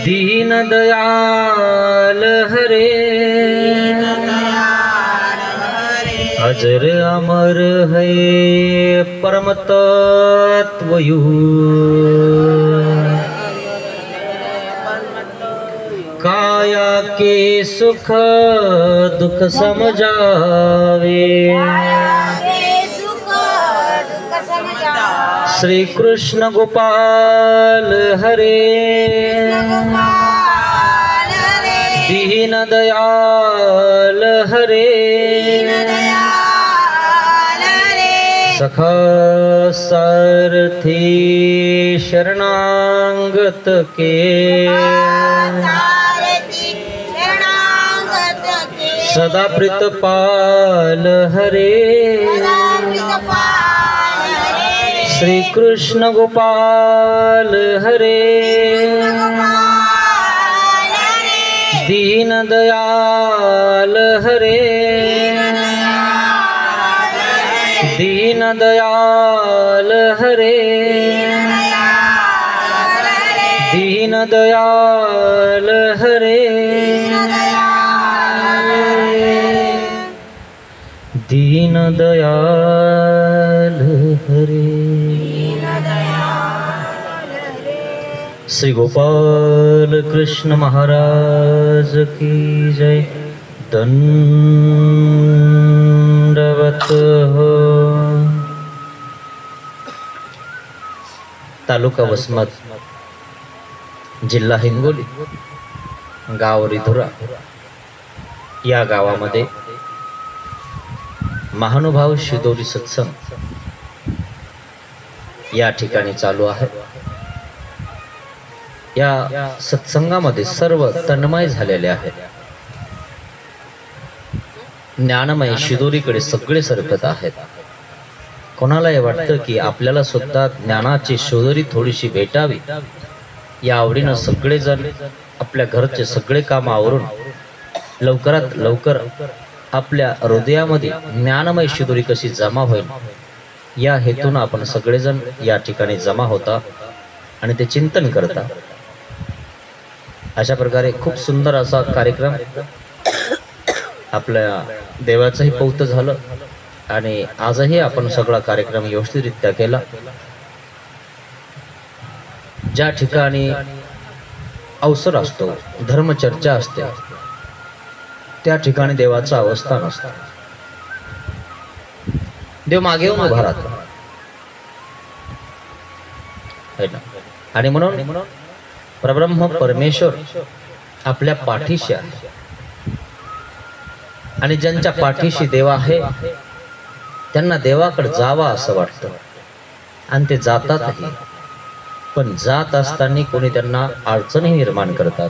दीन दयाल हरे, अजर अमर है परम तत्वयु, काया के सुख दुख समझावे, श्री कृष्ण गोपाल हरे, दीन दयाल हरे, सखा सारथी शरणागत के, सदा प्रीतपाल हरे, श्री कृष्ण गोपाल हरे, दीन दयाल हरे, दीन दयाल हरे, दीन दयाल हरे, दीन दयाल हरे। श्री गोपाल कृष्ण महाराज की जय। दंडवत हो। तालुका वसमत, जिल्हा हिंगोली, गाव रिधुरा या गावामध्ये महानुभाव शिदोरी सत्संग या ठिकाणी चालू आहे। या सत्संगामध्ये सर्व तन्मय झालेले आहेत। ज्ञानमय शिदोरीकडे सगळे सरकत आहेत। कोणालाही वाटतं की आपल्याला सुद्धा ज्ञानाची शिदोरी थोडीशी भेटावी, या आवडीनं सगळेजण आपल्या घरचे सगळे काम आवरून लवकरात लवकर आपल्या हृदयामध्ये ज्ञानमय शिदोरी कशी जमा होईल या हेतून आपण सगळेजण या ठिकाणी जमा होता आणि ते चिंतन करता। अशा प्रकारे खूप सुंदर असा कार्यक्रम आपल्या देवाचंही पौत झालं आणि आजही आपण सगळा कार्यक्रम व्यवस्थितरित्या केला। ज्या ठिकाणी अवसर असतो, धर्मचर्चा असते, त्या ठिकाणी देवाचं अवस्थान असतं। देव मागे येऊन उभा राहतो आणि म्हणून परब्रह्म परमेश्वर आपल्या पाठीशी आहे आणि ज्यांच्या पाठीशी देव आहे त्यांना देवाकडे जावा असं वाटतं आणि ते जातातही, पण जात असताना कोणी त्यांना अडचणी निर्माण करतात,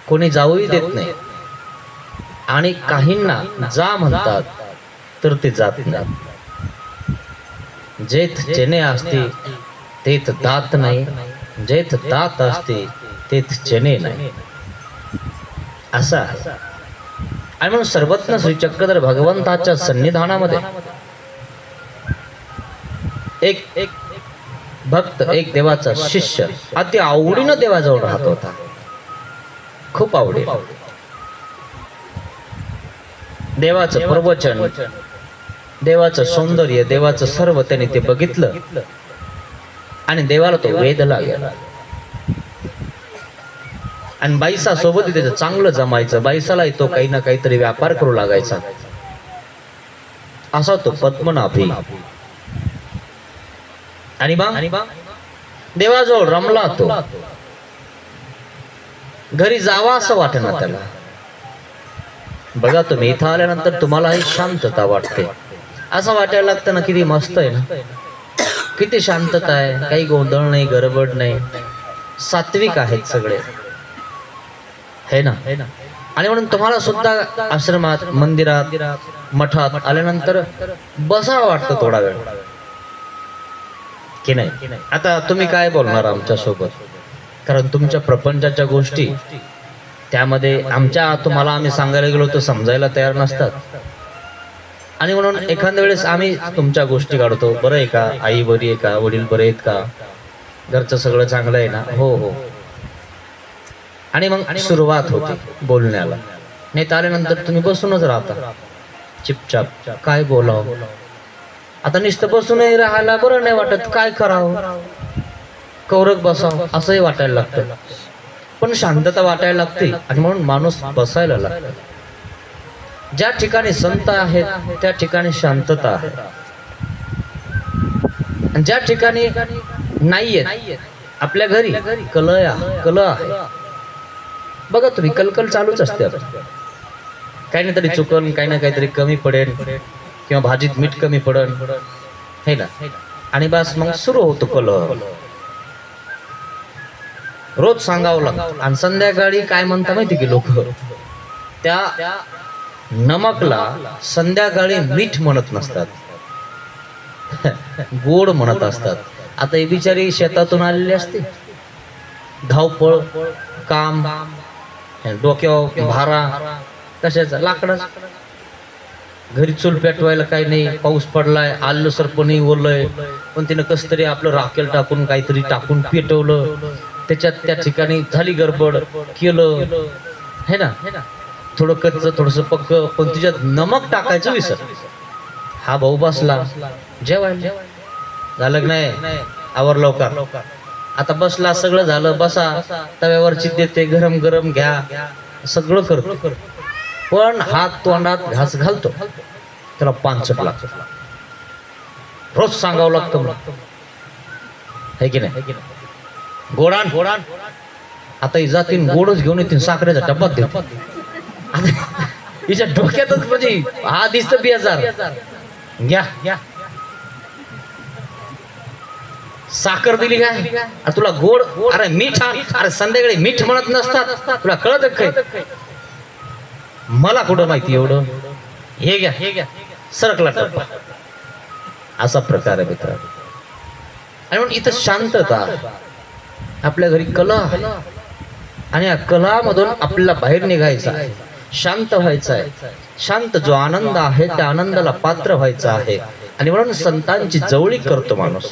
कोणी जाऊही देत नाही आणि काहींना जा म्हणतात तर ते जात नाही। जेथ चेने असते तेथ दात नाही, जेथ दात असते तेथ चेने नाही, असं आहे। आणि म्हणून सर्वज्ञ श्री चक्रधर भगवंताच्या सन्निधानामध्ये एक भक्त, एक देवाचा शिष्य अति आवडीनं देवाजवळ राहत होता, खूप आवडे। देवाचं प्रवचन, देवाचं सौंदर्य, देवाचं सर्व त्याने ते बघितलं आणि देवाला तो वेध लागला। आणि बाईसा सोबत त्याचं चांगलं जमायचं, बाईसाला तो काही ना काहीतरी व्यापार करू लागायचा, असा तो पद्मनाभी। आणि बा देवाजवळ रमला तो, घरी जावा असं वाटेना त्याला। बघा तुम्ही इथं आल्यानंतर तुम्हालाही शांतता वाटते, असं वाटायला लागतं ना, किती मस्त आहे ना, किती शांतता आहे, काही गोंधळ नाही, गडबड नाही, सात्विक आहेत सगळे, है ना। आणि म्हणून तुम्हाला सुद्धा आश्रमात, मंदिरात, मठात आल्यानंतर बसावं वाटतं थोडा वेळ, की नाही? आता तुम्ही काय बोलणार आमच्या सोबत, कारण तुमच्या प्रपंचाच्या गोष्टी त्यामध्ये तुम्हाला आम्ही सांगायला गेलो तर समजायला तयार नसतात। आणि म्हणून एखाद्या वेळेस आम्ही तुमच्या गोष्टी काढतो, बरं आहे का, आई बरी आहे का, वडील बरे आहेत का, घरचं सगळं चांगलं आहे ना? हो हो. आणि मग सुरुवात होते बोलण्याला. नाही तर आल्यानंतर तुम्ही बसूनच राहता चिपचाप. काय बोलावं आता? नुसतं बसूनही राहायला बरं नाही वाटत. काय करावं? कौरक बसावं असंही वाटायला लागतं. पण शांतता वाटायला लागते आणि म्हणून माणूस बसायला लागतो. ज्या ठिकाणी संत आहेत त्या ठिकाणी शांतता आहे. आणि ज्या ठिकाणी नाहीये, आपल्या घरी कल आहे बघा तुम्ही. कलकल चालूच असते. काही ना तरी चुकन, काही ना काहीतरी कमी पडेल किंवा भाजीत मीठ कमी पडेल हे ना. आणि बस मग सुरू होतो कल. रोज सांगावं लागतं. आणि संध्याकाळी काय म्हणता माहिती की लोक त्या नमकला संध्याकाळी मीठ म्हणत नसतात, गोड म्हणत असतात. आता ही बिचारी शेतातून आलेली असते, धावपळ, काम, डोक्यावर भारा, कशाचा लाकडा, घरी चूल पेटवायला काही नाही, पाऊस पडलाय, आलं सरपणी ओरलंय, पण तिनं कस तरी आपलं राखेल टाकून काहीतरी टाकून पेटवलं. त्याच्यात त्या ठिकाणी झाली गडबड, केलं है ना. थोडं कच्च थोडस पक्क, पण तिच्यात नमक टाकायचं विसर. हा भाऊ बसला जेवायला, झालं नाही आवर लवकर. आता बसला, सगळं झालं, बसा, तव्यावर चित देते, गरम गरम घ्या, सगळं करतो. पण हात तोंडात घास घालतो, त्याला पानचट लागतो. रोज सांगावं लागतं है की नाही. गोडान गोडान आता ही जातीन, गोडच घेऊन येतील, साखरेचा डब्बा देतो. हिच्या डोक्यातच म्हणजे हा दिसत बेजार, घ्या साखर दिली काय तुला गोड, अरे मीठ, अरे संध्याकाळी मीठ म्हणत नसतात, तुला कळत काय? मला कुठं माहिती एवढं, हे घ्या सरकला डब्बा. असा प्रकार आहे मित्र. आणि म्हणून इथं शांतता, आपल्या घरी कला आहे आणि या कलामधून आपल्याला बाहेर निघायचं आहे, शांत व्हायचं आहे. शांत जो आनंद आहे त्या आनंदाला पात्र व्हायचं आहे. आणि म्हणून संतांची जवळीक करतो माणूस.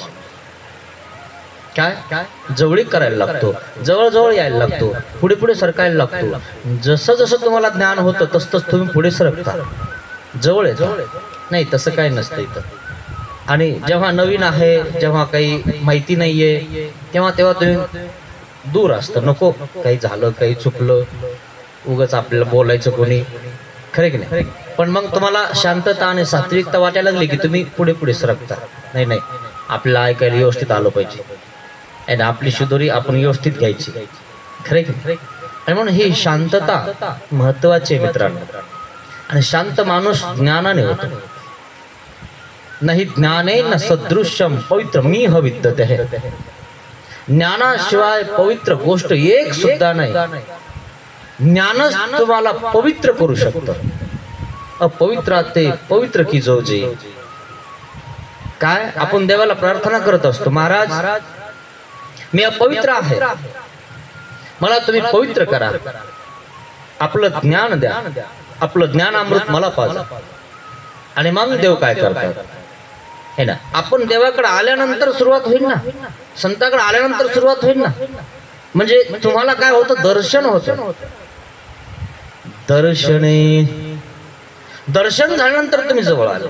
काय जवळीक करायला लागतो, जवळ यायला लागतो, पुढे सरकायला लागतो. जसं जसं तुम्हाला ज्ञान होतं तस तस तुम्ही पुढे सरकता, जवळ येता. नाही तसं काय नसतं इथं. आणि जेव्हा नवीन आहे, जेव्हा काही माहिती नाहीये, तेव्हा तुम्ही दूर असतं. नको काही झालं, काही चुकलं, उगाच आपल्याला बोलायचं कोणी, खरे की नाही. पण मग तुम्हाला शांतता आणि सात्विकता वाटायला लागली की तुम्ही पुढे सरकता. नाही आपल्याला ऐकायला व्यवस्थित आलं पाहिजे आणि आपली शिदोरी आपण व्यवस्थित घ्यायची, खरे की नाही. आणि म्हणून ही शांतता महत्वाची आहे मित्रांनो. आणि शांत माणूस ज्ञानाने होतो. नाही ज्ञाने न सदृश्यम पवित्र मी विद्यते है. ज्ञानाशिवाय पवित्र गोष्ट एक सुद्धा नाही. ज्ञानच तुम्हाला पवित्र करू शकतं. अपवित्र ते पवित्र की जोजी. काय आपण देवाला प्रार्थना करत असतो, महाराज मी अपवित्र आहे, मला तुम्ही पवित्र करा, आपलं ज्ञान द्या, आपलं ज्ञानामृत मला पाजा. आणि मग देव काय करतात हे ना. आपण देवाकडे आल्यानंतर सुरुवात होईल ना, संताकडे आल्यानंतर सुरुवात होईल ना. म्हणजे तुम्हाला काय होतं, दर्शन होतं. दर्शन झाल्यानंतर तुम्ही जवळ आले.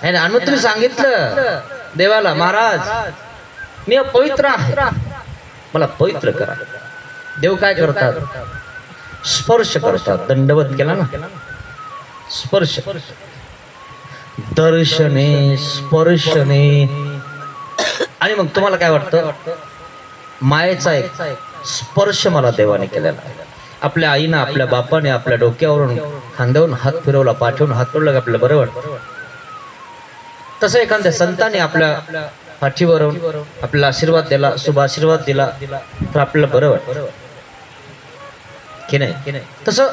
आणि तुम्ही सांगितलं देवाला, महाराज मी अपवित्र आहे, मला पवित्र करा. देव काय करतात, स्पर्श करतात. दंडवत केला ना, स्पर्श, दर्शने स्पर्शने. आणि मग तुम्हाला काय वाटतं, मायेचा एक स्पर्श मला देवाने केलेला आहे. आपल्या आईनं, आपल्या बापाने आपल्या डोक्यावरून, खांद्यावरून हात फिरवला, पाठवून हात फिरवला, आपल्याला बरं वाटतं. तसं एखाद्या संतांनी आपल्या पाठीवरून आपल्याला आशीर्वाद दिला, शुभ आशीर्वाद दिला, तर आपल्याला बरं वाटतं की नाही. तसं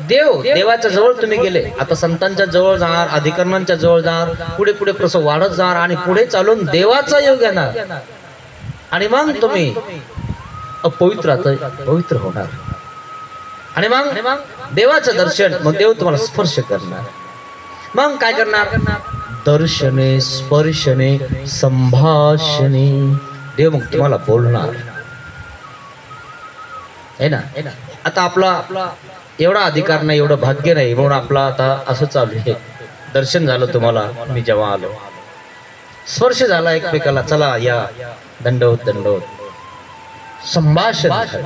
देवाच्या जवळ तुम्ही गेले, आता संतांच्या जवळ जाणार, अधिकरणांच्या जवळ जाणार, पुढे प्रसव वाढत जाणार आणि पुढे चालून देवाचा योग येणार. आणि मग तुम्ही पवित्र होणार. आणि मग देवाचं दर्शन, मग देव तुम्हाला स्पर्श करणार. मग काय करणार, दर्शने स्पर्शने संभाषणे. देव मग तुम्हाला बोलणार आहे ना. आता आपला एवढा अधिकार नाही, एवढं भाग्य नाही, म्हणून आपला आता असं चालू आहे. दर्शन झालं तुम्हाला, मी जेव्हा आलो, स्पर्श झाला एकमेकाला, चला या, दंडवत दंडवत, संभाषण झालं.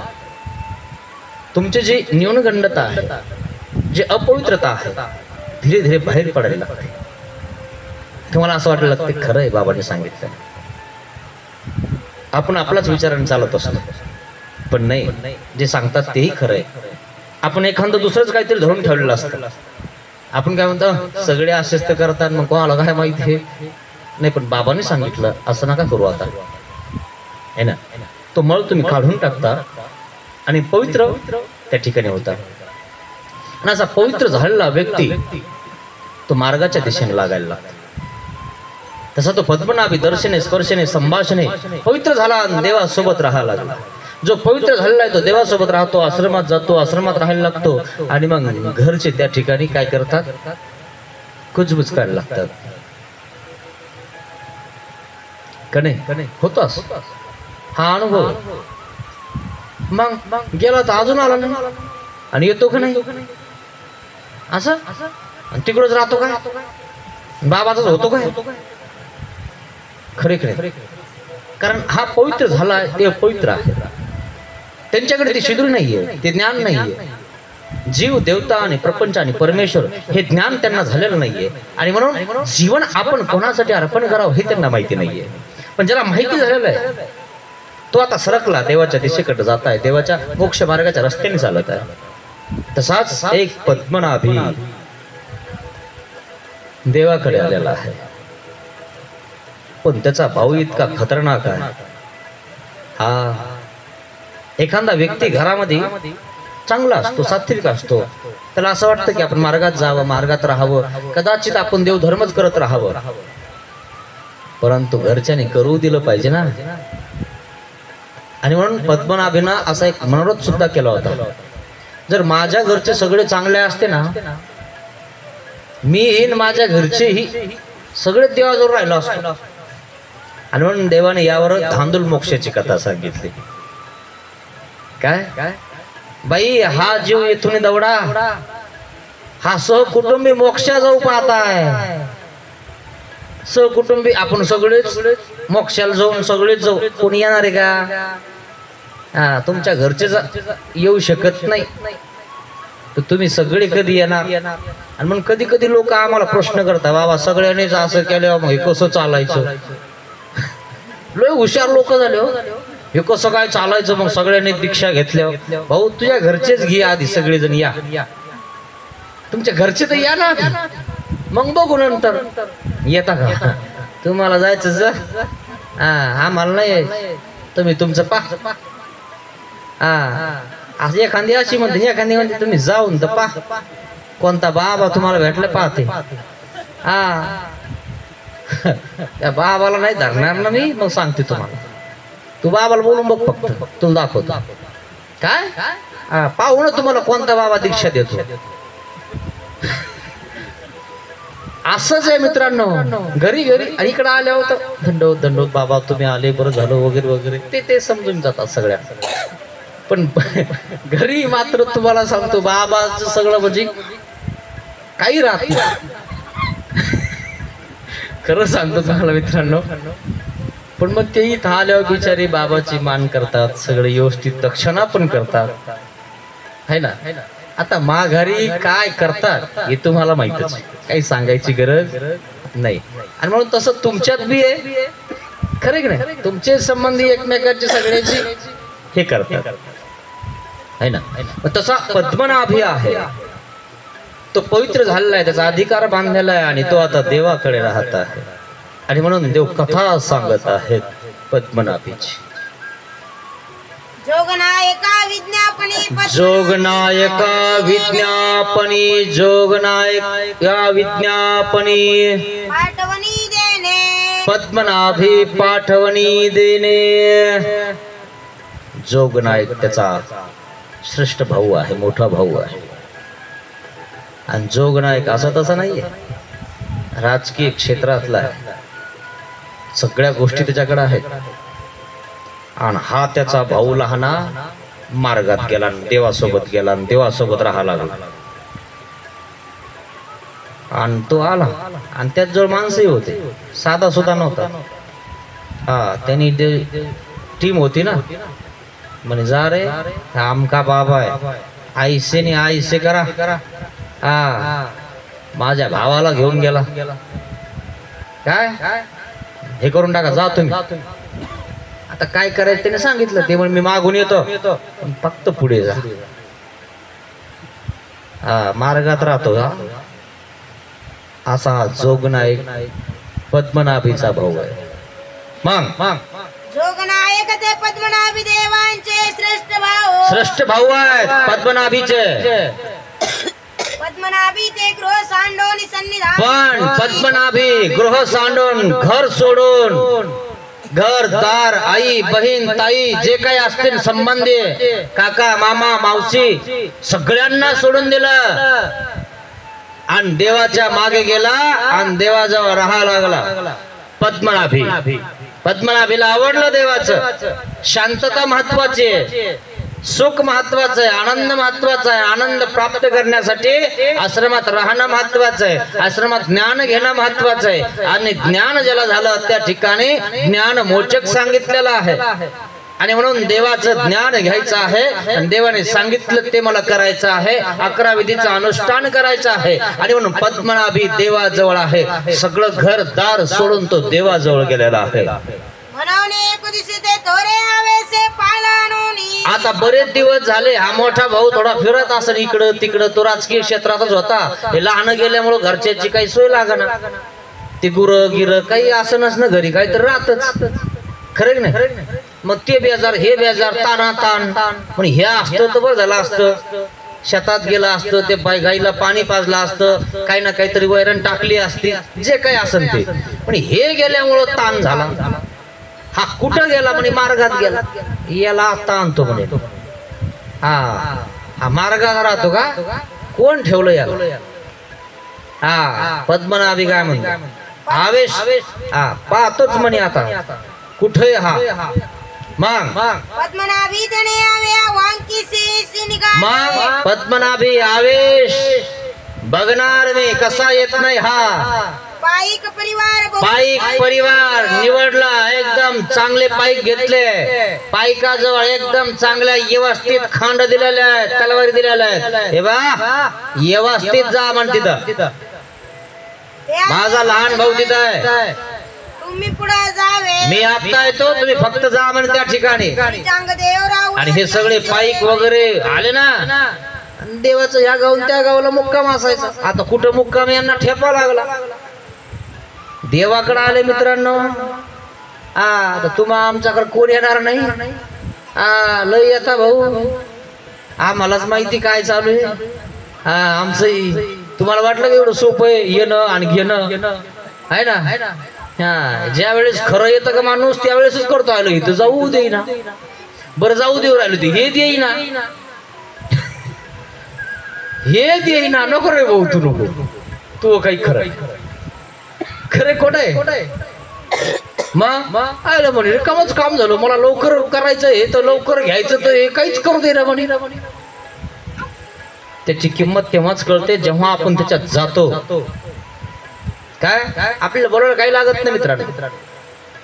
तुमचे जे न्यूनगंडता आहे, जे अपवित्रता आहे, धीरे धीरे बाहेर पडायला लागते. तुम्हाला असं वाटायला लागते खरं आहे बाबांनी सांगितलं. आपण आपलाच विचाराने चालत असतो, पण नाही, जे सांगतात तेही खरं आहे. आपण एखादं दुसरंच काहीतरी धरून ठेवलेलं असतं. आपण काय म्हणतो, सगळे असेच तर करतात, मग कोणाला काय माहिती आहे. नाही, पण बाबांनी सांगितलं असं नका करू आता, है ना. तो मळ तुम्ही काढून टाकता आणि पवित्र त्या ठिकाणी होता. आणि असा पवित्र झालेला व्यक्ती तो मार्गाच्या दिशेने लागायला लागतो. तसा तो पद्मनाभी दर्शने, स्पर्शने, संभाषणे पवित्र झाला, देवासोबत राहायला लागला. जो पवित्र झालेला आहे तो देवासोबत राहतो, आश्रमात जातो, आश्रमात राहायला लागतो. आणि मग घरचे त्या ठिकाणी काय करतात, कुजबुज करायला लागतात. का नाही होतो असं हा अनुभव. मग गेला तर अजून आला नाही, आणि येतो का नाही असं, आणि तिकडच राहतो काय, बाबाचाच होतो काय. खरे खरे, कारण हा पवित्र झाला, ते पवित्र आहे. त्यांच्याकडे ती शिदुरी नाहीये, ते ज्ञान नाहीये. जीव, देवता आणि प्रपंच आणि परमेश्वर हे ज्ञान त्यांना झालेलं नाहीये. आणि म्हणून जीवन आपण कोणासाठी अर्पण करावं हे त्यांना माहिती नाहीये. पण ज्याला माहिती झालेलं आहे तो आता सरकला, देवाच्या दिशेकडे जात आहे, देवाच्या मोक्ष मार्गाच्या रस्त्याने चालत आहे. तसाच एक पद्मनाभी देवाकडे आलेला आहे, पण त्याचा भाऊ इतका खतरनाक आहे. हा एखादा व्यक्ती घरामध्ये चांगला असतो, सात्विक असतो, त्याला असं वाटतं की आपण मार्गात जावं, मार्गात राहावं, कदाचित आपण देवधर्मच करत राहावं. परंतु घरच्याने करू दिलं पाहिजे ना. आणि म्हणून पद्मनाभींना असा एक मनोरथ सुद्धा केला होता, जर माझ्या घरचे सगळे चांगले असते ना, मी माझ्या घरचेही सगळे देवाजवळ राहिलो असतो. आणि म्हणून देवाने यावर धांदूल मोक्षाची कथा सांगितली. काय बाई, हा जीव येथून दवडा, हा सहकुटुंबी मोक्षा जाऊ पाहताय. सहकुटुंबी आपण सगळेच मोक्षाला जाऊन सगळेच जाऊ, कोणी येणार आहे का. हा, तुमच्या घरचे येऊ शकत नाही, तर तुम्ही सगळे कधी येणार. आणि मग कधी कधी लोक आम्हाला प्रश्न करतात, बाबा सगळ्यांनीच असं केलं, मग हे कसं चालायचं. लय हुशार लोक झाले हो, हे कसं काय चालायचं. मग सगळ्यांनी दीक्षा घेतल्या. भाऊ, तुझ्या घरचेच घे आधी, सगळेजण या, तुमच्या घरचे तर या ना, मग बघू नंतर. येता का तुम्हाला जायचं, आम्हाला नाही, तुम्ही तुमचं पा. हा, एखादी अशी म्हणते, एखादी म्हणते तुम्ही जाऊन तर पा, कोणता बाबा तुम्हाला भेटलं पाहते. हा, त्या बाबाला नाही धरणार ना मी, मग सांगते तुम्हाला. तू बाबाला बोलून बघ, फक्त तुला दाखवतो काय. पाहू ना तुम्हाला कोणता बाबा दीक्षा देतो. असंच आहे मित्रांनो, घरी घरी इकडे आले होतं, दंडवत दंडवत, बाबा तुम्ही आले, बरं झालं वगैरे वगैरे, ते समजून जातात सगळ्या. पण घरी मात्र तुम्हाला सांगतो, बाबाचं सगळं म्हणजे काही राहत नाही. खरं सांगतो तुम्हाला मित्रांनो. पण मग तेही आल्यावर बिचारी बाबाची मान करतात, सगळे व्यवस्थित दक्षिणा पण करतात, है ना. आता माघारी काय करतात हे तुम्हाला माहितच, काही सांगायची गरज नाही. आणि म्हणून तसं तुमच्यात बी आहे, खरे की नाही, तुमचे संबंधी एकमेकांची सगळ्याची हे करतात, है ना. तसा पद्मनाभी आहे, तो पवित्र झालेला आहे, त्याचा अधिकार बांधलेला आहे, आणि तो आता देवाकडे राहत आहे. आणि म्हणून देव कथा सांगत आहेत पद्मनाभीची. जोगनायका विज्ञापनी, जोगनायका विज्ञापनी, जोगनायका विज्ञापनी, पाठवणी देणे, पद्मनाभी पाठवणी देणे. जोगनायक त्याचा श्रेष्ठ भाऊ आहे, मोठा भाऊ आहे. आणि जोगनायक असा तसा नाहीये, राजकीय क्षेत्रातला आहे, सगळ्या गोष्टी त्याच्याकडे आहेत. आणि हा त्याचा भाऊ लहाना मार्गात गेला, देवासोबत गेला आणि देवासोबत राहायला लागला. आणि तो आला आणि त्यात जवळ माणसंही होते, साधा सुद्धा नव्हता. हा त्यांनी टीम होती ना, म्हणे जा रे आमका बाबा आहे, आईसे नि आईसे करा. हा माझ्या भावाला घेऊन गेला, काय हे करून टाका, जा तुम्ही. आता काय करायचं त्याने सांगितलं. ते म्हणे मी मागून येतो, पण फक्त पुढे जा. हा मार्गात राहतो हा. असा हा जोगनायक पद्मनाभीचा भाऊ आहे. मग जोगनायक ते पद्मनाभी देवांचे श्रेष्ठ भाऊ आहेत पद्मनाभीचे. पद्मनाभी ते गृह सांडोनी सन्निधान. पण पद्मनाभी गृह सांडून, घर सोडून, घर दार, आई बहीण ताई जे काही असतील संबंधी, काका मामा मावशी सगळ्यांना सोडून दिलं आणि देवाच्या मागे गेला आणि देवाजवळ राहायला लागला. पद्मनाभीला आवडलं देवाचं. शांतता महत्वाची आहे, सुख महत्वाचं आहे, आनंद महत्वाचा आहे. आनंद प्राप्त करण्यासाठी आश्रमात राहणं महत्वाचं आहे, आश्रमात ज्ञान घेणं महत्वाचं आहे. आणि ज्ञान ज्याला झालं त्या ठिकाणी ज्ञान मोचक सांगितलेलं आहे. आणि म्हणून देवाचं ज्ञान घ्यायचं आहे आणि देवाने सांगितलं ते मला करायचं आहे. 11 विधीचं अनुष्ठान करायचं आहे. आणि म्हणून पद्मनाभी देवाजवळ आहे. सगळं घर दार सोडून तो देवाजवळ गेलेला आहे. आता बरेच दिवस झाले हा मोठा भाऊ थोडा फिरत असेल इकडं तिकडं, तो राजकीय क्षेत्रातच होता. हे लहान गेल्यामुळे घरच्याची काही सोय लागना. ते गुरं गिरं काही असनच ना, घरी काही तर राहतच, खरं नाही. मग ते बेजार हे बेजार, ताना ताण. पण हे असतं तर बरं झालं असतं, शेतात गेलं असतं, ते गाईला पाणी पाजलं असतं, काही ना काहीतरी वैरण टाकली असती, जे काही असेल ते. पण हे गेल्यामुळं ताण झाला. हा कुठं गेला म्हणे, मार्गात गेला. याला आता आणतो म्हणे. हा मार्गात राहतो का, कोण ठेवलं याला? हा पद्मनाभी काय म्हणतो, आवेश. हा पाहतोच म्हणे आता कुठे हा. मग पद्मनाभी मग पद्मनाभी आवेश बघणार मी कसा येत नाही हा. पाईक परिवार निवडला, एकदम चांगले पाईक घेतले. पाईकाजवळ एकदम चांगल्या व्यवस्थित खांड दिलेल्या आहेत, तलवारी दिलेल्या आहेत. हे बा व्यवस्थित जा म्हण तिथं. माझा लहान भाऊ तिथं आहे, तुम्ही पुढे जावे, मी आता येतो, तुम्ही फक्त जा म्हण त्या ठिकाणी. चांगदेव. आणि हे सगळे पाईक वगैरे आले ना, देवाचं ह्या गावून त्या गावाला मुक्काम असायचा. आता कुठं मुक्काम, यांना ठेपा लागला. देवाकडे आले मित्रांनो. आता तुम्हा आमच्याकडे कोण येणार नाही. लय येता भाऊ, आम्हालाच माहिती काय चालू आहे. आमचं तुम्हाला वाटलं की एवढं सोपं आहे येणं आणि घेणं, आहे ना. ज्या वेळेस खरं येतं का माणूस त्यावेळेसच करतो. आलो इथं जाऊ देईना, बरं जाऊ देऊ राहिलो ते हे देईना, हे देईना. नको रे भाऊ, तू नको, तू काही खरं खरे खोट आहे. मग आलं म्हणे कामच काम झालं, मला लवकर करायचं हे तर लवकर घ्यायचं तर हे काहीच करू दे ना म्हणे. त्याची किंमत तेव्हाच कळते जेव्हा आपण त्याच्यात जातो. काय आपल्याला बरोबर काही लागत नाही मित्रांनो,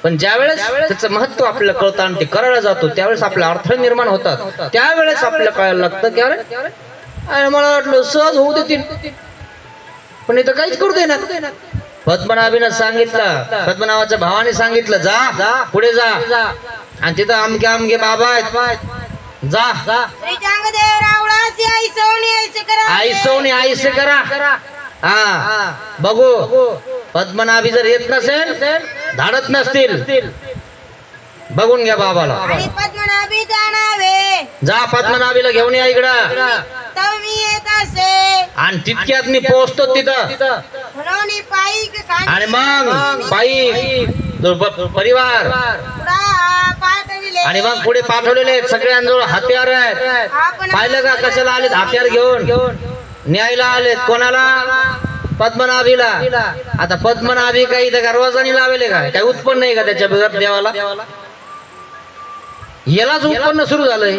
पण ज्यावेळेस त्याचं महत्व आपल्याला कळतं आणि ते करायला जातो त्यावेळेस आपल्या अडथळे निर्माण होतात. त्यावेळेस आपल्याला कळायला लागतं की अरे मला वाटलं सहज होऊ देतील, पण इथं काहीच करू दे ना. पद्मनाभीनं सांगितलं, पद्मनाभाच्या भावाने सांगितलं जा पुढे जा आणि तिथं आमके आमके बाबा आहेत, जा आईसवणी करा. हा बघू पद्मनाभी जर येत नसेल, धाडत नसतील, बघून घ्या बाबाला. पद्मनाभी जाणावे, जा पद्मनाभीला घेऊन या इकडं. आणि तितक्यात मी पोहोचतो तिथं. आणि मग पायी परिवार आणि मग पुढे पाठवलेले आहेत, सगळ्यांजवळ हत्यार आहेत. पाहिलं का कशाला आलेत, हत्यार घेऊन न्यायला आलेत. कोणाला? पद्मनाभीला. आता पद्मनाभी काही दरवाजानी लावले का, काही उत्पन्न नाही का त्याच्या देवाला? यालाच उत्पन्न सुरू झालंय.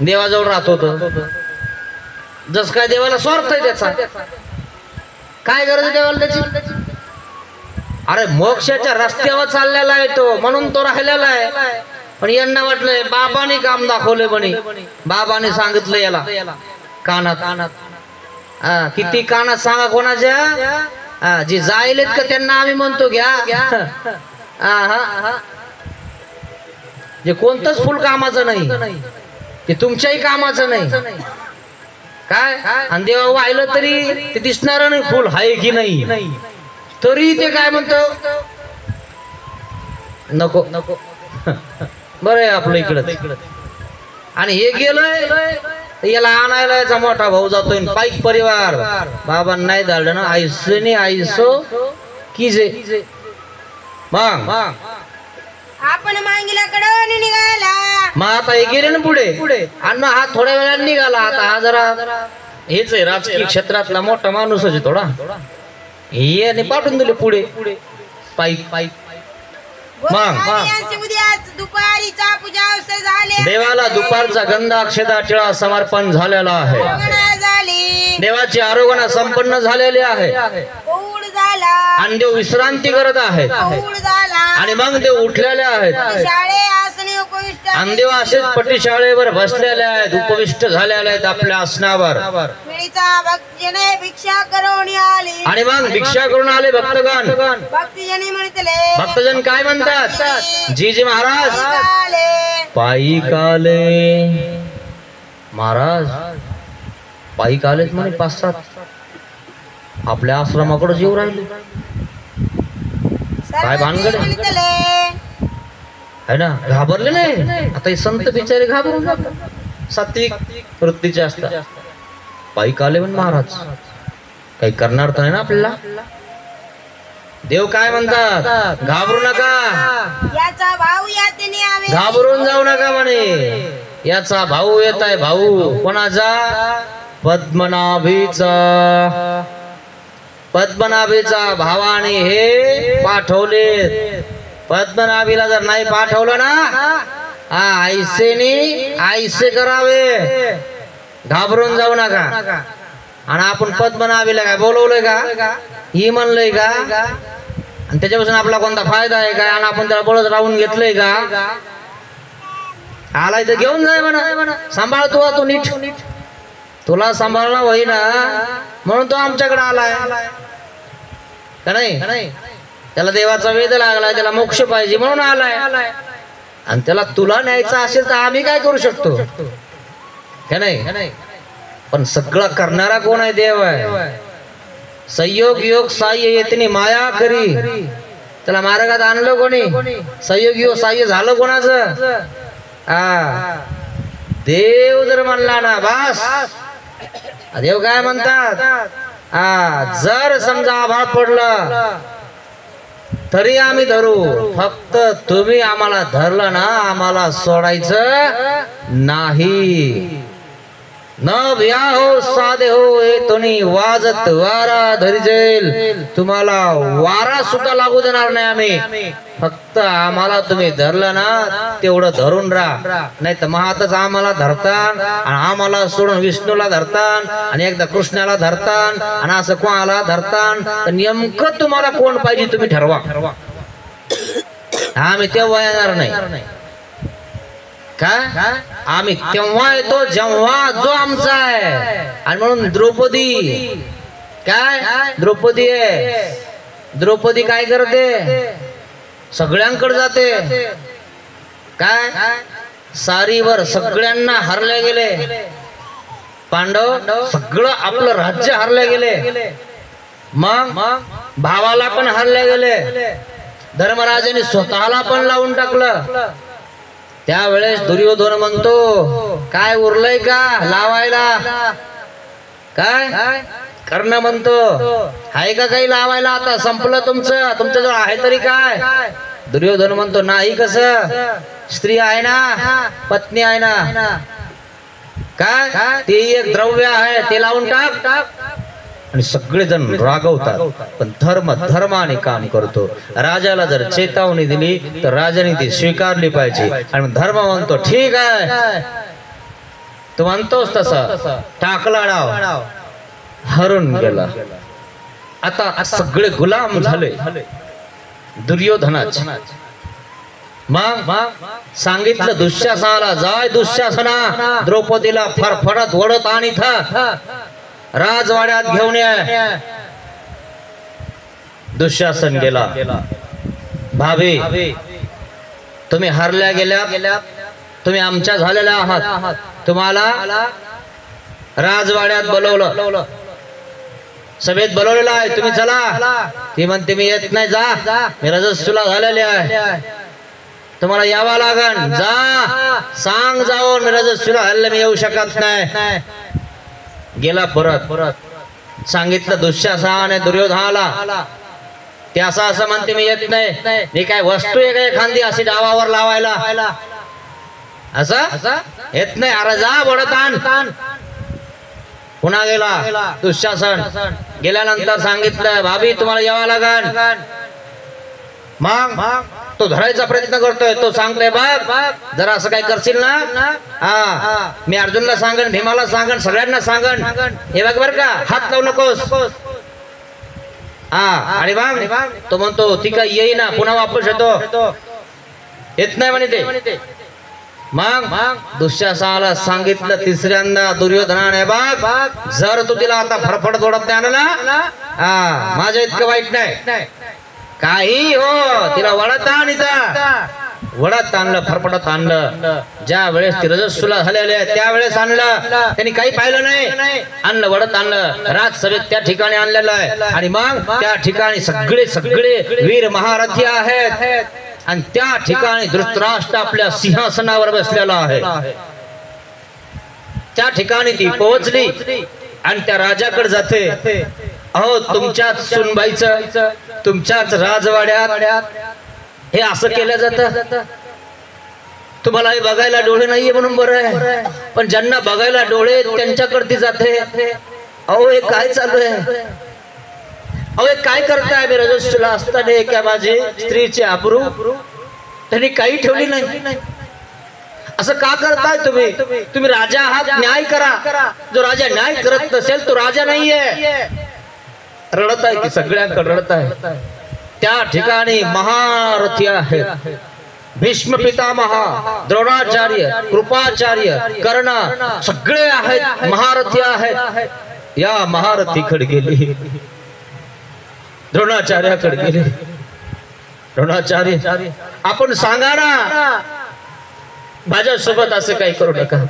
देवाजवळ राहत होत, जस काय देवाला स्वार्थ आहे त्याचा. काय गरज आहे देवाला त्याची? अरे मोक्षाच्या रस्त्यावर चाललेला आहे तो, म्हणून तो राहिलेला आहे. पण यांना वाटलंय बाबाने काम दाखवले म्हणे, बाबाने सांगितलं याला कानात. किती कानात सांगा कोणाच्या? जे जायलेत का त्यांना आम्ही म्हणतो घ्या. जे कोणतंच फुल कामाचं नाही, ते तुमच्याही कामाचं नाही. काय आणि देवा वाहिलं तरी ते दिसणार नाही फुल आहे की नाही, तरी ते काय म्हणतो नको नको. बरं आहे आपलं इकडं. आणि हे गेलोय याला आणायला याचा मोठा भाऊ जातोय, पाईक परिवार. बाबा नाही धाडलं ना, आईसो आईसो की जे. मग आपण मांगीलाकडं निघाला. मग आता हे गेले ना पुढे, आणि मग हा थोड्या वेळाने निघाला. आता हा जरा हेच आहे, राजकीय क्षेत्रातला मोठा माणूस आहे थोडा. हे पाठवून दिले पुढे पाईक. मग उद्याच दुपारीचा पूजा अवसर झाले. देवाला दुपारचा गंधा अक्षता टिळा समर्पण झालेला आहे. झाली, देवाची आरोग्य संपन्न झालेली आहे. पौड झाला, आणि देव विश्रांती करत आहेत. पौड झाला, आणि मग देव उठलेले आहेत. शाळे आसने उपविष्ट. आणि देव असेच पट्टीशाळेवर बसलेले आहेत, उपविष्ट झालेले आहेत आपल्या आसनावर. वेळीचा भक्तजने भिक्षा करून आली. आणि मग भिक्षा करून आले भक्तगण. भक्तजने म्हणतले, भक्तजन काय म्हणतात? जी महाराज आले. पायीक आले. महाराज पायीक आलेत म्हणे 5-7 आपल्या आश्रमाकडे जेव राहिले. काय भानगड आहे ना, घाबरले नाही. आता हे संत बिचारे घाबरून जातात, सात्विक वृत्तीचे असतात. पायीक आले म्हणे महाराज, काही करणार तर नाही ना आपल्याला. देव काय म्हणतात? घाबरू नका, याचा भाऊ यातने आवे. घाबरून जाऊ नका म्हणे. याचा भाऊ येत आहे. भाऊ कोणाचा? पद्मनाभीचा. पद्मनाभीचा भावाने हे पाठवले. पद्मनाभीला जर नाही पाठवलं ना, आईसे करावे. घाबरून जाऊ नका. आणि आपण पद्मनाभीला काय बोलवलंय का? ही म्हणलंय का? आणि त्याच्यापासून आपला कोणता फायदा आहे का? आणि आपण त्याला बळच राहून घेतलंय का? आलाय तर घेऊन जाय म्हणा. सांभाळ तू नीट. तुला सांभाळणं होईना म्हणून तो आमच्याकडे आलाय का नाही? त्याला देवाचा वेध लागलाय, त्याला मोक्ष पाहिजे म्हणून आलाय. आणि त्याला तुला न्यायचा असेल तर आम्ही काय करू शकतो का नाही? पण सगळं करणारा कोण आहे? देव आहे. संयोग योग साह्य येतनी माया करी. त्याला मार्गात आणलं कोणी? संयोग योग साह्य झालं कोणाचं? देव जर म्हणला ना बस. देव काय म्हणतात? जर समजा आभाळ पडलं तरी आम्ही धरू, फक्त तुम्ही आम्हाला धरलं ना, आम्हाला सोडायचं नाही. न भ्या हो साधे हो हे तोनी वाजत वारा धरी जाईल. तुम्हाला वारा सुद्धा लागू देणार नाही आम्ही. फक्त आम्हाला तुम्ही धरलं ना तेवढं धरून राहा. नाही तर महातच आम्हाला धरतान आणि आम्हाला सोडून विष्णूला धरतान आणि एकदा कृष्णाला धरतान आणि असं कोणाला धरतान. तर नेमकं तुम्हाला कोण पाहिजे तुम्ही ठरवा. आम्ही तेव्हा येणार नाही. काय आम्ही तेव्हा येतो जेव्हा जो आमचा आहे. आणि म्हणून द्रौपदी काय? द्रौपदी आहे. द्रौपदी काय करते? सगळ्यांकडे जाते. काय सारीवर सगळ्यांना हरले गेले. पांडव सगळं आपलं राज्य हरले गेले. मग भावाला पण हरले गेले. धर्मराजाने स्वतःला पण लावून टाकलं. त्यावेळेस दुर्योधन म्हणतो काय उरलंय का लावायला? काय कर्ण म्हणतो आहे का काही लावायला? आता संपलं तुमचं, तुमच्याजवळ आहे तरी काय? दुर्योधन म्हणतो नाही. कसं? स्त्री आहे ना, पत्नी आहे ना. काय ते एक द्रव्य आहे, ते लावून टाक. आणि सगळेजण रागवतात, पण धर्म धर्माने काम करतो. राजाला जर चेतावणी दिली तर राजाने ती स्वीकारली पाहिजे. आणि धर्म म्हणतो ठीक आहे, तू म्हणतोस तसा, टाकला डाव, हरून गेला. आता सगळे गुलाम झाले दुर्योधनाचे. मग सांगितलं दुःशासनाला, जाय दुःशासना, द्रौपदीला फरफडत वडत आणि राजवाड्यात घेऊन ये. दुःशासन गेला. भाभी तुम्ही हरल्या गेल्या, तुम्ही आमच्या झालेल्या आहात, तुम्हाला राजवाड्यात बोलवलं, सभेत बोलवलेलं आहे, तुम्ही चला. ती म्हणते मी येत नाही, जा, मी रजस्वला झालेले आहे, तुम्हाला यावं लागन, जा सांग जाऊन मी रजस्वला झालेले, मी येऊ शकत नाही. गेला परत सांगितलं दुःशासनाने दुर्योधनाला. ते असं म्हणते मी येत नाही, मी काय वस्तू आहे काय एखादी अशी डावावर लावायला, असं येत नाही, अरे जा बडत आण. पुन्हा गेला दुःशासन. गेल्यानंतर सांगितलं भाभी तुम्हाला यावं लागन. मग तो धरायचा प्रयत्न करतोय, तो सांगतोय बघ जरा असं काय करशील ना, हा मी अर्जुनला सांगन, भीमाला सांगन, सगळ्यांना सांगन, हे बघ बर का, हात लावू नकोस. हा आणि मग तो म्हणतो ती काय येईना, पुन्हा वापस येतो, येत नाही म्हणे ते. मग दुःशासनाला सांगितलं तिसऱ्यांदा दुर्योधनाने, बघ जर तू तिला आता फरफडत ओढत नाही ना, हा माझ्या इतकं वाईट नाही, काही हो, तिला वडत आण, वडत आणलं, फरफडत आणलं. ज्या वेळेस ती रजस्वला झालेले त्यावेळेस आणलं, त्यांनी काही पाहिलं नाही, आणलं वडत आणलं, राजसभेत त्या ठिकाणी आणलेलं आहे. आणि मग त्या ठिकाणी सगळे वीर महारथी आहेत, आणि त्या ठिकाणी धृतराष्ट्र आपल्या सिंहासनावर बसलेला आहे. त्या ठिकाणी ती पोहोचली आणि त्या राजाकडे जाते, अहो तुमच्याच सुनबाईचं, तुमच्याच राजवाड्यात हे असं केलं जातं, तुम्हाला हे बघायला डोळे नाहीये म्हणून बरं आहे, पण ज्यांना बघायला डोळे त्यांच्याकडे ती जाते. अहो हे काय चालू आहे, अहो काय करताय, मी रजस्वला असताना का माझी स्त्रीची आबरू त्यांनी काही ठेवली नाही, असं का करताय तुम्ही, तुम्ही राजा आहात, न्याय करा. जो राजा न्याय करत नसेल तो राजा नाहीये. रडत आहे की सगळ्यांकडे रडत आहे. त्या ठिकाणी महारथी आहेत, भीष्म पितामह, द्रोणाचार्य, कृपाचार्य, कर्ण, सगळे आहेत, महारथी आहेत. या महारथीकडे गेली, द्रोणाचार्याकडे गेले. द्रोणाचार्य आपण सांगा ना, माझ्यासोबत असं काही करू नका.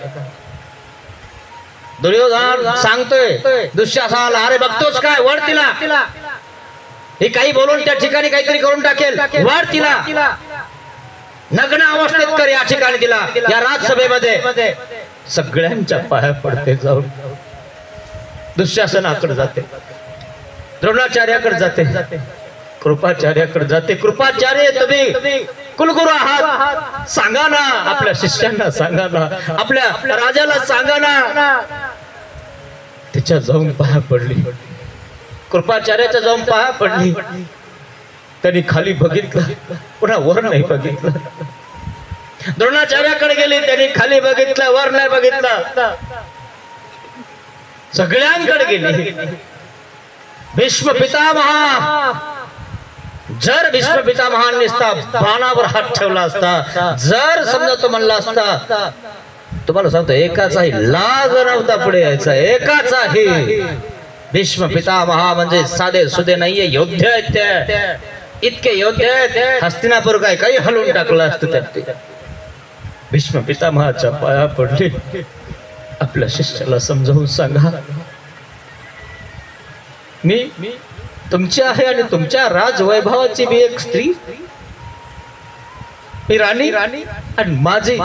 दुर्योधन सांगतोय दुःशासनाला, अरे बघतोच काय, वड तिला, हे काही बोलून त्या ठिकाणी काहीतरी करून टाकेल, वड तिला, नग्न अवस्थेत कर या ठिकाणी तिला, या राजसभेमध्ये. सगळ्यांच्या पाया पडते जाऊन, दुःशासनाकडे जाते, द्रोणाचार्याकडे जाते, कृपाचार्याकडे जाते. कृपाचार्य तुम्ही कुलगुरू आहात, सांगा ना आपल्या शिष्यांना, सांगा ना आपल्या राजाला, सांगा ना. तिच्या जाऊन पाया पडली, कृपाचार्याच्या जाऊन पाया पडली. त्यांनी खाली बघितलं, पुन्हा वर नाही बघितलं. द्रोणाचार्याकडे गेली, त्यांनी खाली बघितलं, वर नाही बघितलं, सगळ्यांकडे गेली. भीष्म पितामह, जर भीष्म पितामहांनी बाणावर हात ठेवला असता, जर समजा तो म्हणला असता, तुम्हाला सांगतो एकाचाही लाग नव्हता पुढे यायचा, एकाचाही. भीष्म पितामह म्हणजे साधे सुधे नाहीये, योद्धे आहेत ते, इतके योद्धे आहेत, हस्तिनापुर काय काही हलवून टाकलं असतं त्यात. भीष्म पितामहाच्या पाया पडले, आपल्या शिष्याला समजावून सांगा, मी तुमची आहे आणि तुमच्या राजवैभवाची मी एक स्त्री, मी राणी, आणि माझी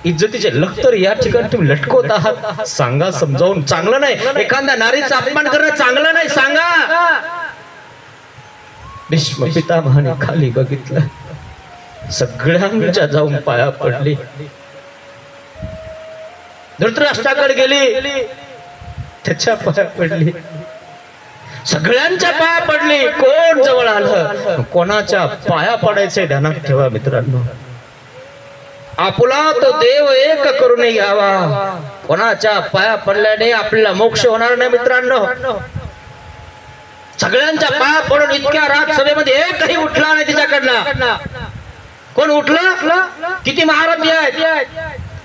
इज्जतीचे लखतर या ठिकाणी तुम्ही लटकवत आहात. सांगा समजावून, चांगलं नाही, एखाद्या नारीचा अपमान करणं चांगलं नाही, सांगा. भीष्म पितामहाने खाली बघितलं, सगळ्यांच्या जाऊन पाया पडली. धृतराष्ट्राकडे गेली, त्याच्या पाया पडली. सगळ्यांच्या पाया पडली, कोण जवळ आलं, कोणाच्या पाया पडायचे ध्यानात ठेवा मित्रांनो. आपला तो देव एक करून घ्यावा. कोणाच्या पाया पडल्याने आपल्याला मोक्ष होणार नाही मित्रांनो. सगळ्यांच्या पाया पडून इतक्या रात सभेमध्ये एकही उठला नाही तिच्याकडनं. कोण उठलं? किती महारथी आहेत.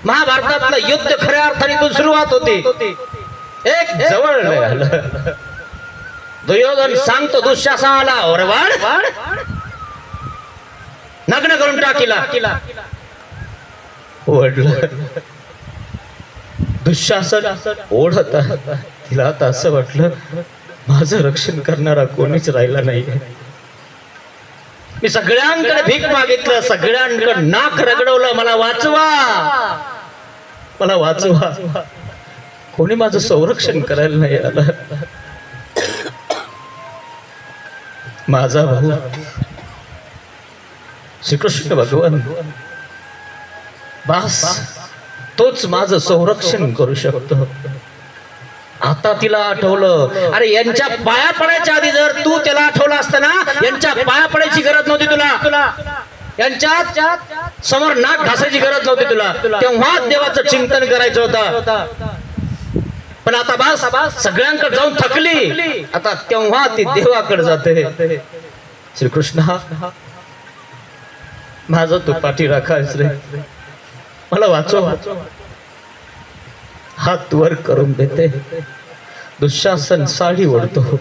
महाभारतातलं युद्ध खऱ्या अर्थाने तो सुरुवात होती. एक जवळ नाही आलं. दुर्योधन सांगतो दुःशासनाला, अरे वाढ नग्न करून टाकीला. ओढलं. दुःशासन ओढत तिला आता असं वाटलं माझं रक्षण करणारा कोणीच राहिला नाही. मी सगळ्यांकडे भीक मागितलं, सगळ्यांकडे नाक रगडवलं, मला वाचवा, मला वाचवा. कोणी माझं संरक्षण करायला नाही आलं. माझा भाऊ श्रीकृष्ण भगवान बास, तोच माझं संरक्षण करू शकतो. आता तिला आठवलं, अरे यांच्या पाया पडायच्या आधी जर तू त्याला आठवलं असतं ना, यांच्या पाया पडायची गरज नव्हती तुला, यांच्या समोर नाक घासायची गरज नव्हती तुला. तेव्हा देवाचं चिंतन करायचं होतं. पण आता बास सगळ्यांकडे जाऊन थकली, आता तेव्हा ती देवाकडे जाते. श्रीकृष्ण माझा तू पाठी राखायस रे, मला वाचव. हात वर करून देते. दुःशासन साडी ओढतो.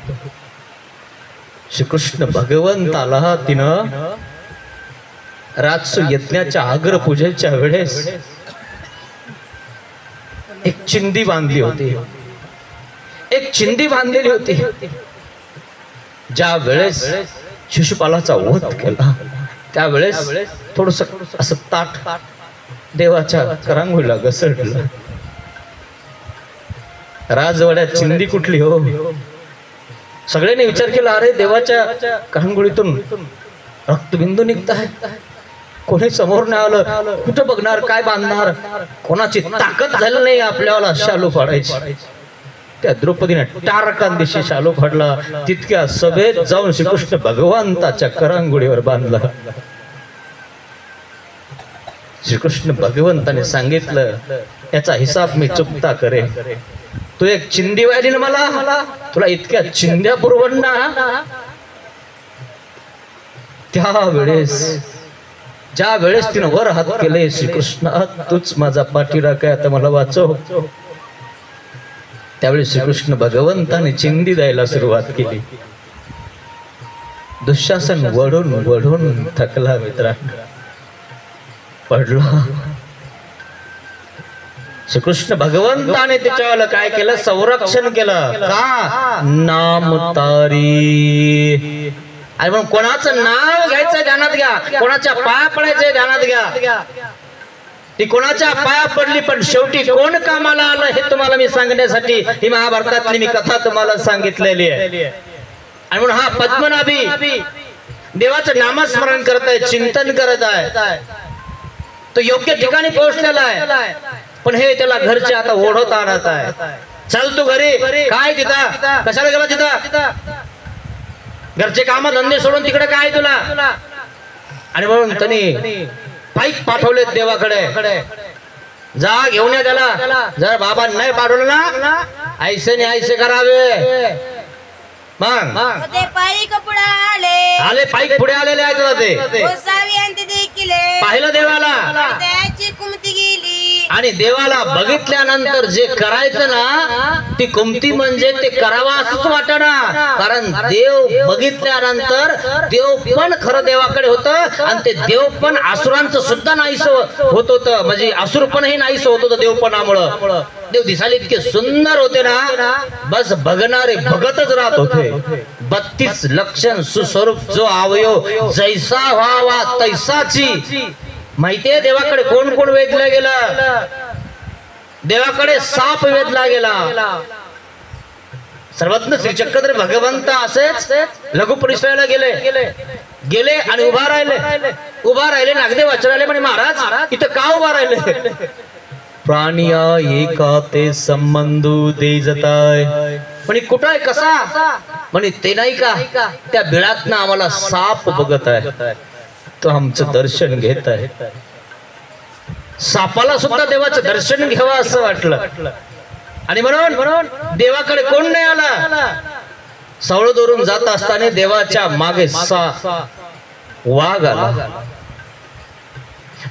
श्रीकृष्ण भगवंताला तिनं राजसू यज्ञाच्या आग्र पूजेच्या वेळेस एक चिंदी बांधली होती. एक चिंदी बांधलेली होती. ज्या वेळेस शिशुपालाचा वध केला त्यावेळेस थोडस असं ताट देवाच्या करांगोळीला घसरलं. राजवाड्यात चिंदी कुठली हो? सगळ्यांनी विचार केला, अरे देवाच्या करांगोळीतून रक्तबिंदू निघत आहे. कोणी समोर नाही आलं. कुठं बघणार, काय बांधणार? कोणाची ताकद झाली नाही आपल्याला शालू फाडायची. त्या द्रौपदीने टारकान दिशी शालू फाडला. तितक्या सभेत जाऊन श्रीकृष्ण भगवंताच्या करांगोळीवर बांधला. श्रीकृष्ण भगवंताने सांगितलं, याचा हिसाब मी चुकता करे. तू एक चिंदी वाहिली ना मला, तुला इतक्या चिंध्या पुरवणा. त्यावेळेस ज्या वेळेस तिनं वर हात केले, श्रीकृष्ण तूच माझा पाठीराखा काय, आता मला वाचव. त्यावेळी श्रीकृष्ण भगवंताने चिंदी द्यायला सुरुवात केली. दुःशासन वढून वढून थकला मित्रांनो, पडला. श्रीकृष्ण भगवंताने त्याच्यावर काय केलं? संरक्षण केलं. का? नाम तारी. आणि मग कोणाचं नाव घ्यायचं ध्यानात घ्या, कोणाच्या पाया पडायचं ध्यानात घ्या. ती कोणाच्या पाया पडली, पण शेवटी कोण कामाला आलं हे तुम्हाला मी सांगण्यासाठी ही महाभारतातली मी कथा तुम्हाला सांगितलेली आहे. आणि म्हणून हा पद्मनाभी देवाचं नामस्मरण करत आहे, चिंतन करत आहे. तो योग्य ठिकाणी पोहोचलेला आहे. पण हे त्याला घरचे आता ओढत आणत आहे. चल तू घरी. काय तिथं? कशाला गेला तिथं? घरचे काम धंदे सोडून तिकडे काय तुला? आणि म्हणून त्यांनी पाईक पाठवले देवाकडे. जा घेऊन या त्याला. जर बाबा नाही पाठवलं ना, ऐसे नाही ऐसे करावे. मग ते पाईक पुढे आले, पाईक पुढे आलेले आहेत ते. पाहिलं देवाला, त्याची कुमती गेली. आणि देवाला बघितल्यानंतर जे करायचं ना, ती कुमती म्हणजे ते करावं असंच वाटणार. कारण देव बघितल्यानंतर देव पण खरं देवाकडे होतं, आणि ते देव पण असुरांचं सुद्धा नाहीसं होत होतं. म्हणजे असुरपणही नाहीसं होत होतं देवपणामुळं. देव दिसायला इतके सुंदर होते ना, बस बघणारे बघतच राहत होते. 32 लक्षण सुस्वरूप जो अवयव जैसा व्हावा तैसाची. माहितीये देवाकडे कोण कोण वेधलं गेलं? देवाकडे साप वेधला गेला. सर्वज्ञ श्री चक्रधर भगवंत असेच लघु परिसराला गेले आणि उभा राहिले. नागदेव आचार्याले म्हणे, महाराज इथं का उभा राहिले? प्राणिया एका ते संबंधू दे जताय. म्हणे कुठं आहे कसा म्हणे ते नाही का त्या बिळातनं आम्हाला साप बघत आहे तो आमचं दर्शन घेत आहे. सापाला सुद्धा देवाचं दर्शन घ्यावं असं वाटलं आणि म्हणून देवाकडे कोण नाही आला. सवळदोरून जात असताना देवाच्या मागे वाघ आला.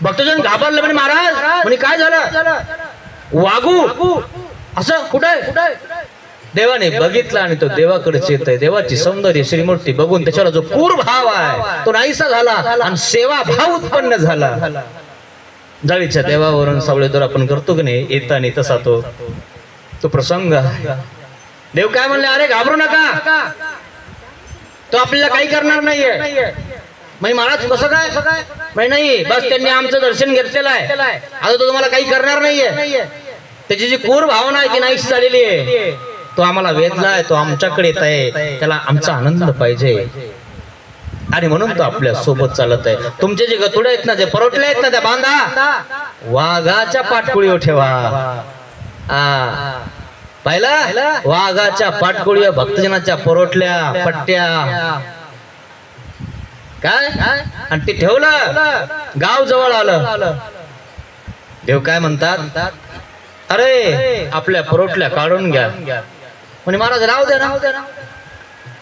भक्तजन घाबरले म्हणे महाराज म्हणे काय झालं वाघू असं कुठे. देवाने बघितलं आणि तो देवाकडेच येत आहे. देवाची सौंदर्य श्रीमूर्ती बघून त्याच्यावर जो पूर भाव आहे तो नाहीसा झाला आणि सेवा भाव उत्पन्न झाला. जाळीच्या देवावरून सवळेदोर आपण करतो की नाही येताना तसा तो प्रसंग. देव काय म्हणले अरे घाबरू नका तो आपल्याला काही करणार नाहीये. म्हणजे महाराज कसं काय नाही बस त्यांनी आमचं दर्शन घेतलेलं आहे आता तो तुम्हाला काही करणार नाहीये. त्याची जी पूर भावना आहे ती नाहीशी झालेली आहे. तो आम्हाला वेधलाय तो आमच्याकडे येत आहे त्याला आमचा आनंद पाहिजे आणि म्हणून तो आपल्या सोबत चालत आहे. तुमचे जे गतुडे आहेत ना जे परोटले आहेत ना त्या बांधा वाघाच्या पाठकुळीवर ठेवा. पाहिला वाघाच्या पाठकुळीवर भक्तजनाच्या परोटल्या पट्ट्या काय आणि ते ठेवलं गाव जवळ आलं. देव काय म्हणतात अरे आपल्या परोटल्या काढून घ्या. म्हणे महाराज राहू द्या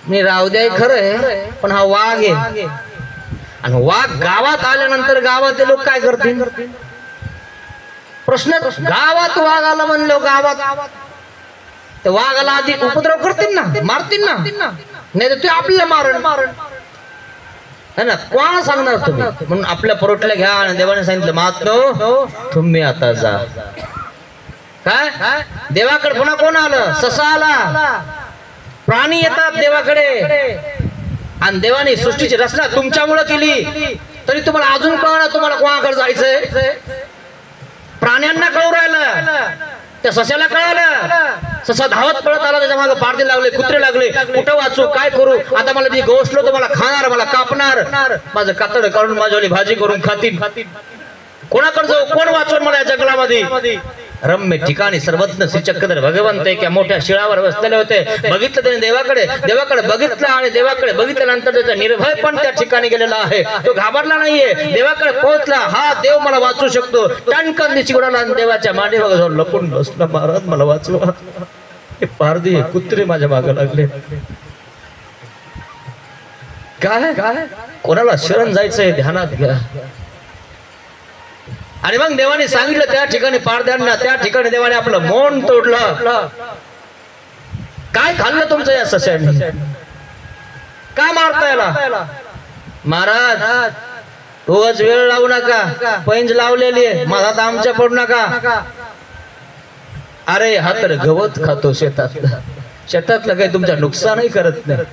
मी राहू द्या खरं आहे पण हा वाघ आहे आणि वाघ गावात आल्यानंतर गावातले लोक काय करतील प्रश्न. गावात वाघ आला म्हणलो गावात तर वाघाला आधी उपद्रव करतील ना मारतील ना नाही तर ते आपल्याला मारण है ना कोण सांगणार तुम्ही. म्हणून आपल्या परोटल्या घ्या आणि देवाने सांगितलं महात्मा तुम्ही आता जा. काय देवाकडे पुन्हा कोण आलं ससा आला. प्राणी येतात देवाकडे आणि देवाने सृष्टीची रचना तुमच्यामुळे केली तरी तुम्हाला अजून कळणार तुम्हाला कोणाकडे जायचंय. प्राण्यांना कळू राहिलं त्या सस्याला कळालं. ससा धावत पळत आला त्याच्या मागे पारदे लागले कुत्रे लागले कुठं वाचू काय करू आता मला मी गोष्ट मला खाणार मला कापणार माझं कातड काढून माझ्यावाली भाजी करून खातील. कोणाकडे जाऊ कोण वाचवून मला या जंगलामध्ये. रम्य ठिकाणी सर्वज्ञ श्री चक्रधर भगवंत एका मोठ्या शिळावर बसलेले होते. बघितलं त्याने देवाकडे बघितलं आणि देवाकडे बघितल्यानंतर त्याचा निर्भय पण त्या ठिकाणी गेलेला आहे. तो घाबरला नाहीये देवाकडे पोहोचला. हा देव मला वाचू शकतो. टणकन दिशी उडाला आणि देवाच्या मांडीवर जाऊन लपून बसला. महाराज मला वाचवा. हे पारधी कुत्रे माझ्या मागे लागले. काय कोणाला शरण जायचंय ध्यानात घ्या. आणि मग देवाने सांगितलं त्या ठिकाणी पारध्यांना त्या ठिकाणी देवाने आपलं मौन तोडलं. काय खाल्लं तुमचं या सस्याने का मारता याला. महाराज रोज वेळ लावू नका पैंज लावलेली आहे माझा तर आमच्या पडू नका. अरे हा तर गवत खातो शेतातलं काही तुमचं नुकसानही करत नाही.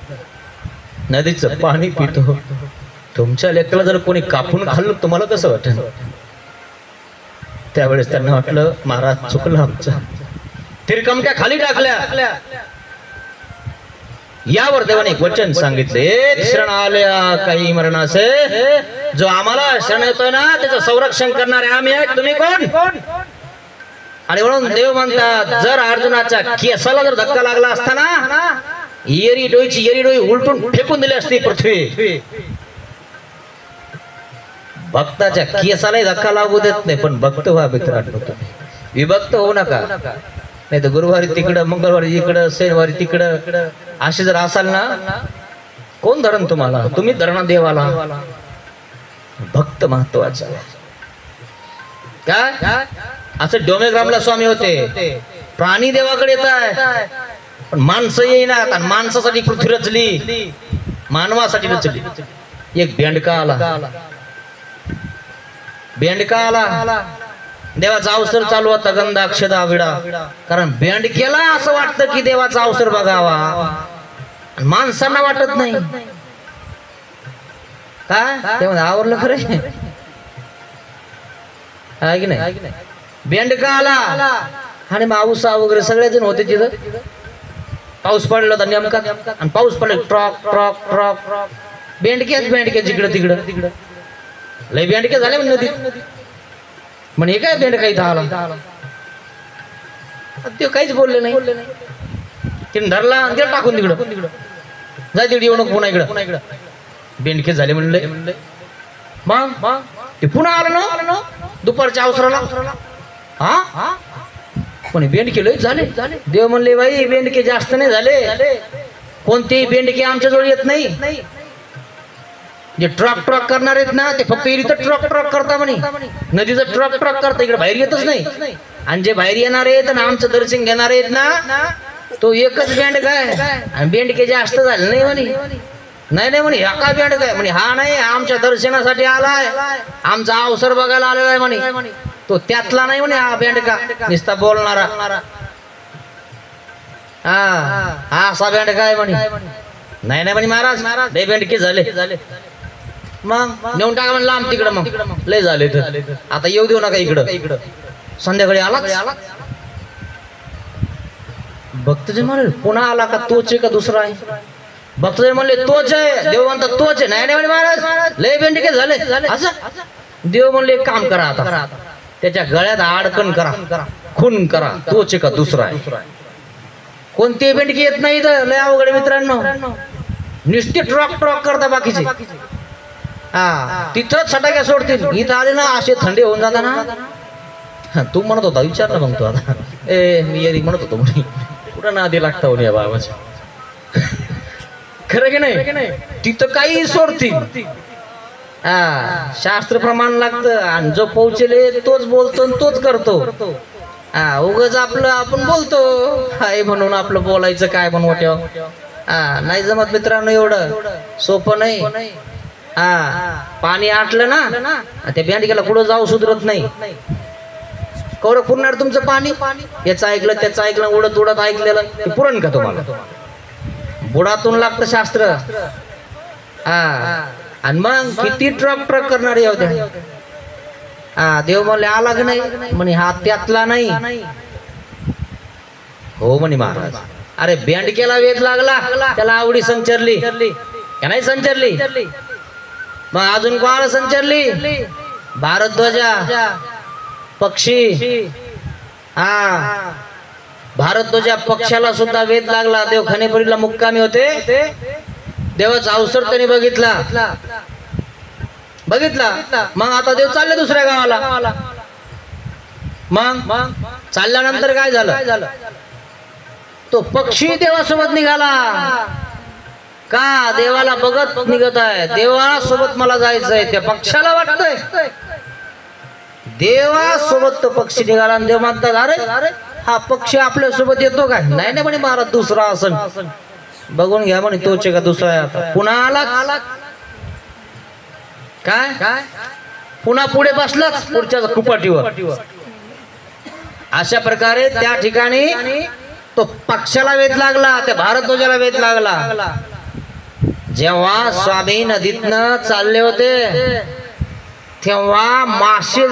नदीचं पाणी पितो. तुमच्या लेकराला जर कोणी कापून खाल्लं तुम्हाला कसं वाटेल. त्यावेळेस त्यांना वाटलं महाराज चुकलं आमचं. तिरकमट्या खाली टाकल्या. यावर देवाने एक वचन सांगितले शरण आल्या काही मरणासे जो आम्हाला शरण येतोय ना त्याचं संरक्षण करणारे आम्ही आहेत तुम्ही कोण. आणि म्हणून देव म्हणतात जर अर्जुनाच्या केसाला जर धक्का लागला असता ना येरी डोई उलटून फेकून दिली असती पृथ्वी. भक्ताच्या केसालाही धक्का लागू देत नाही पण भक्त व्हा मित्रांनो. विभक्त होऊ नका नाही तर गुरुवारी तिकडं मंगळवारी इकडं शनिवारी तिकडं असे जर असाल ना कोण धरण तुम्हाला. तुम्ही धरणा देवाला. भक्त महत्वाचा काय असं डोमेग्रामला स्वामी होते. प्राणी देवाकडे येत आहे पण माणसं येईनात आणि माणसासाठी पृथ्वी रचली मानवासाठी रचली. एक बेंडका आला देवाचा अवसर चालू होता गंधा अक्षदा विडा. कारण बेंडकेला असं वाटतं की देवाचा अवसर बघावा माणसांना वाटत नाही. काय तेव्हा आवरलं खरे आहे की नाही. बेंडका आला आणि माऊसा वगैरे सगळेजण होते तिथं. पाऊस पडला होता नेमका आणि पाऊस पडला ट्रॉक ट्रॉक ट्रॉक बेंडके जिकडं तिकडं लय बेंडके झाले नदीत. म्हणे हे काय बेंडका इथं आला ते काहीच बोलले नाही. तिने धरला आणि त्याला टाकून तिकडं जाय तिकडे येऊ नको पुन्हा इकडं बेंडके झाले म्हणले मग ते पुन्हा आलं ना दुपारच्या अवसराला हा पण बेंडके लय झाले देव म्हणले बाई बेंडके जास्त नाही झाले कोणतेही बेंडके आमच्या जवळ येत नाही जे ट्रक करणार आहेत ना ते फक्त इथं ट्रक करता म्हणे नदीचं ट्रक करता इकडे बाहेर येतच नाही आणि जे बाहेर येणार आहेत आणि आमचं दर्शन घेणार आहेत ना तो एकच बेंड काय आणि बेंडके जास्त झाले नाही म्हणे नाही म्हणे ह्या का बेंड काय म्हणे हा नाही आमच्या दर्शनासाठी आलाय आमचा अवसर बघायला आलेला आहे म्हणे तो त्यातला नाही म्हणे हा बेंड का नुसता बोलणारा हा असा बेंड काय म्हणे नाही म्हणे महाराज लय बेंडके झाले मग नेऊन टाका म्हणलं लांब तिकडं मग लय झाले तर आता येऊ देऊ नका इकडं संध्याकाळी आला भक्तजन म्हणले पुन्हा आला का तोच आहे का दुसरा आहे भक्तजन म्हणले तोच आहे देव म्हणतात तोच आहे नाही म्हणे महाराज लय बेंडके झाले असं देव म्हणले एक काम करा आता त्याच्या गळ्यात आडकन करा खून करा तोच आहे का दुसरा आहे कोणते बेंडके येत नाही तर लय अवघड मित्रांनो नुसते ट्रक करता बाकीचे हा तिथंच सटाक्या सोडतील इथं आले ना असे थंडी होऊन जाता ना तू म्हणत होता विचार ना मग तू आता मी येरी म्हणत होतो म्हणे कुठं ना आधी लागता म्हणे बाबाच्या खरं की नाही तिथं काही सोडतील हा शास्त्र प्रमाण लागतं आणि जो पोहोचले तोच बोलतो आणि तोच करतो हा उगाच आपलं आपण बोलतो हाय म्हणून आपलं बोलायचं काय पण वाट्यावर हा नाही जमत मित्रांनो एवढं सोपं नाही हा पाणी आटलं ना त्या बेंडक्याला पुढं जाऊ सुधरत नाही कवर पुरणार तुमचं पाणी याचं ऐकलं त्याचं ऐकलं उडत ऐकलेलं पुरण का तुम्हाला बुडातून लागतं शास्त्र हा आणि मग किती ट्रक करणारे होते हा देव म्हणले आला की नाही म्हणे हा त्यातला नाही हो म्हणे महाराज अरे बेंडक्याला वेध लागला त्याला आवडी संचरली का नाही संचरली मग अजून कोणाला संचरली भारद्वाजा पक्षी हा भारद्वाजा पक्षाला सुद्धा वेध लागला देव खानेपुरीला मुक्कामी होते देवाचा अवसर त्याने बघितला मग आता देव चालले दुसऱ्या गावाला मग चालल्यानंतर काय झालं तो पक्षी देवासोबत निघाला का देवाला बघत निघत आहे देवासोबत मला जायचंय त्या पक्षाला वाटतंय देवासोबत तो पक्षी निघाला आणि देव म्हणतात अरे हा पक्षी आपल्या सोबत येतो काय नाही म्हणे महाराज दुसरा असन बघून घ्या म्हणे तोच का दुसरा आहे आता पुन्हा आला काय पुन्हा पुढे बसलाच पुढच्या कुपाटीवर अशा प्रकारे त्या ठिकाणी तो पक्षाला वेध लागला त्या भारद्वाजाला वेध लागला जेव्हा स्वामी नदीतनं चालले होते तेव्हा मासे